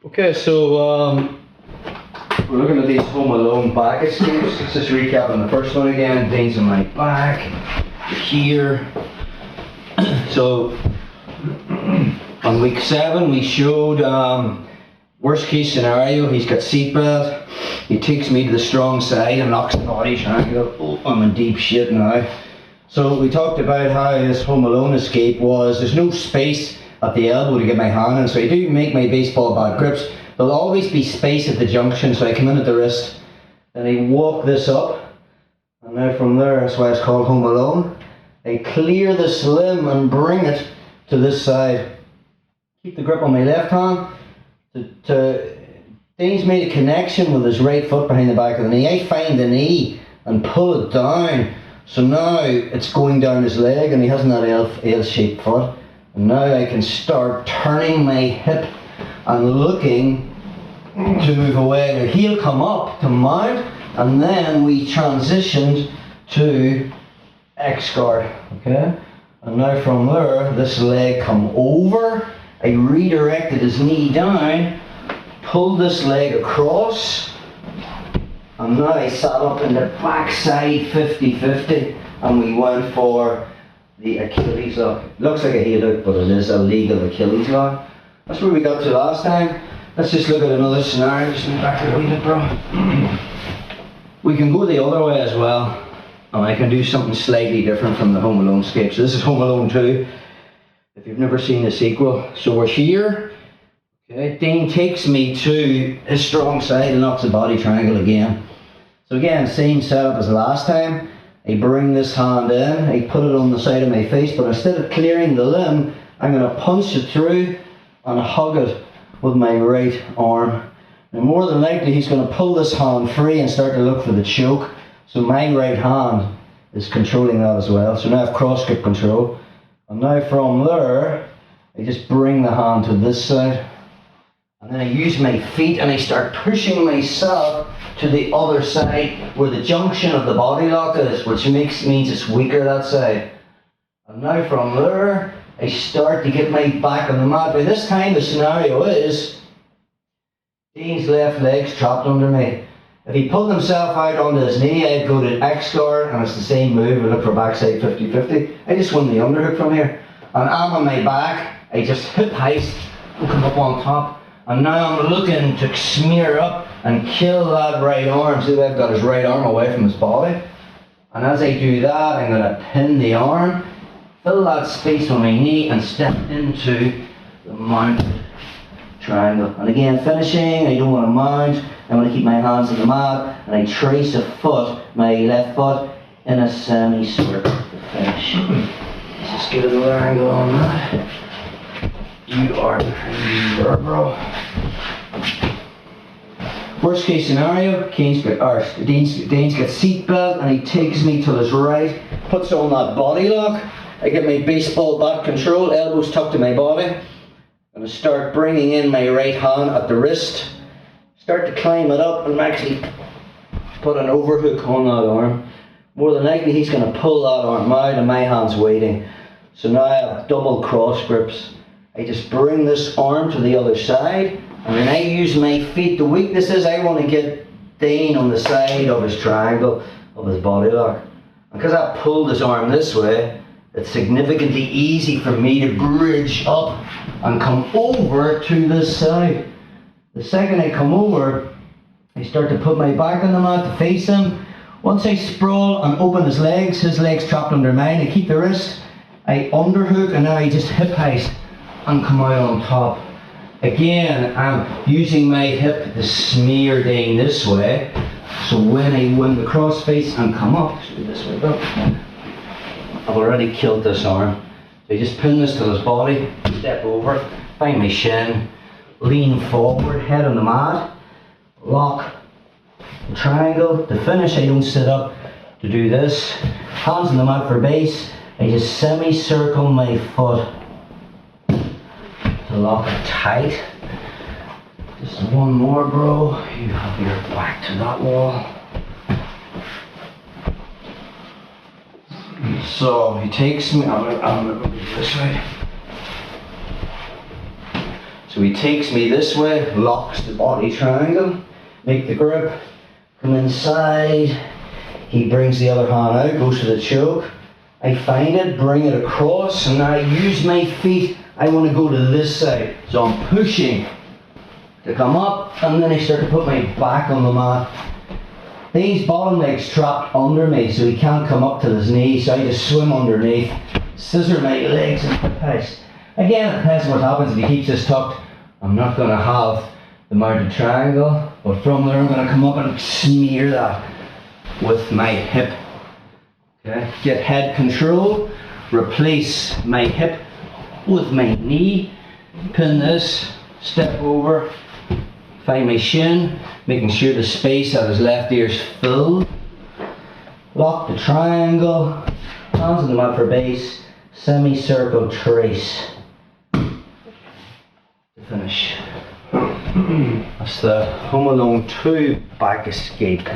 Okay, so we're looking at these Home Alone back escapes. Let's just recap on the first one again. Dean's on my back, here. So on week 7 we showed worst case scenario, he's got seatbelt, he takes me to the strong side and locks the body triangle. Oh, I'm in deep shit now. So we talked about how this Home Alone escape was, there's no space at the elbow to get my hand in, so I do make my baseball bat grips. There'll always be space at the junction, so I come in at the wrist, then I walk this up, and now from there, that's why it's called Home Alone. I clear this limb and bring it to this side. Keep the grip on my left hand. Dean's made a connection with his right foot behind the back of the knee. I find the knee and pull it down. So now it's going down his leg and he hasn't that L-shaped foot. And now I can start turning my hip and looking to move away. Now he'll come up to mount, and then we transitioned to X guard, okay? And now from there, this leg come over, I redirected his knee down, pulled this leg across, and now I sat up in the backside 50-50, and we went for the Achilles lock. Looks like a heel hook, but it is a legal Achilles lock. That's where we got to last time. Let's just look at another scenario. Just move back a wee bit, bro. We can go the other way as well, and I can do something slightly different from the Home Alone escape. So this is Home Alone 2, if you've never seen the sequel. So we're here. Okay, Dean takes me to his strong side and knocks the body triangle again. So again, same setup as last time. I bring this hand in, I put it on the side of my face, but instead of clearing the limb, I'm going to punch it through and hug it with my right arm. And more than likely he's going to pull this hand free and start to look for the choke. So my right hand is controlling that as well. So now I have cross grip control. And now from there, I just bring the hand to this side. And then I use my feet and I start pushing myself to the other side where the junction of the body lock is, which means it's weaker that side. And now from there, I start to get my back on the mat. By this time the scenario is, Dean's left leg's trapped under me. If he pulled himself out onto his knee, I'd go to X guard, and it's the same move, we look for backside 50-50. I just win the underhook from here. And I'm on my back, I just hip heist and come up on top. And now I'm looking to smear up and kill that right arm. See, I've got his right arm away from his body. And as I do that, I'm going to pin the arm, fill that space on my knee, and step into the mounted triangle. And again, finishing, I don't want to mount. I want to keep my hands on the mat, and I trace a foot, my left foot, in a semicircle to finish. Let's just get another angle on that. You are the bro. Worst case scenario, Dean's got seatbelt and he takes me to his right, puts on that body lock. I get my baseball bat control, elbows tucked to my body. I'm going to start bringing in my right hand at the wrist, start to climb it up and actually put an overhook on that arm. More than likely he's going to pull that arm out and my hand's waiting. So now I have double cross grips. I just bring this arm to the other side, and then I use my feet. The weakness is I want to get Dean on the side of his triangle, of his body lock. Because I pulled his arm this way, it's significantly easy for me to bridge up and come over to this side. The second I come over, I start to put my back on the mat to face him. Once I sprawl and open his legs trapped under mine, I keep the wrist, I underhook, and now I just hip heist and come out on top. Again, I'm using my hip to smear Dean this way, so when I win the cross face and come up, this way, bro, I've already killed this arm. So I just pin this to his body, step over, find my shin, lean forward, head on the mat, lock, the triangle. To finish, I don't sit up to do this. Hands on the mat for base, I just semicircle my foot to lock it tight. Just one more, bro. You have your back to that wall. So he takes me, I'm gonna go this way. So So he takes me this way, locks the body triangle, make the grip, come inside. He brings the other hand out, goes to the choke. I find it, bring it across, and now I use my feet. I want to go to this side. So I'm pushing to come up, and then I start to put my back on the mat. These bottom legs trapped under me, so he can't come up to his knee, so I just swim underneath, scissor my legs and push. Again, it depends what happens. If he keeps this tucked, I'm not going to have the mounted triangle, but from there I'm going to come up and smear that with my hip. Okay, get head control, replace my hip with my knee, pin this, step over, find my shin, making sure the space at his left ear is filled. Lock the triangle, hands on the mat for base, semicircle trace. To finish. That's the Home Alone 2 back escape.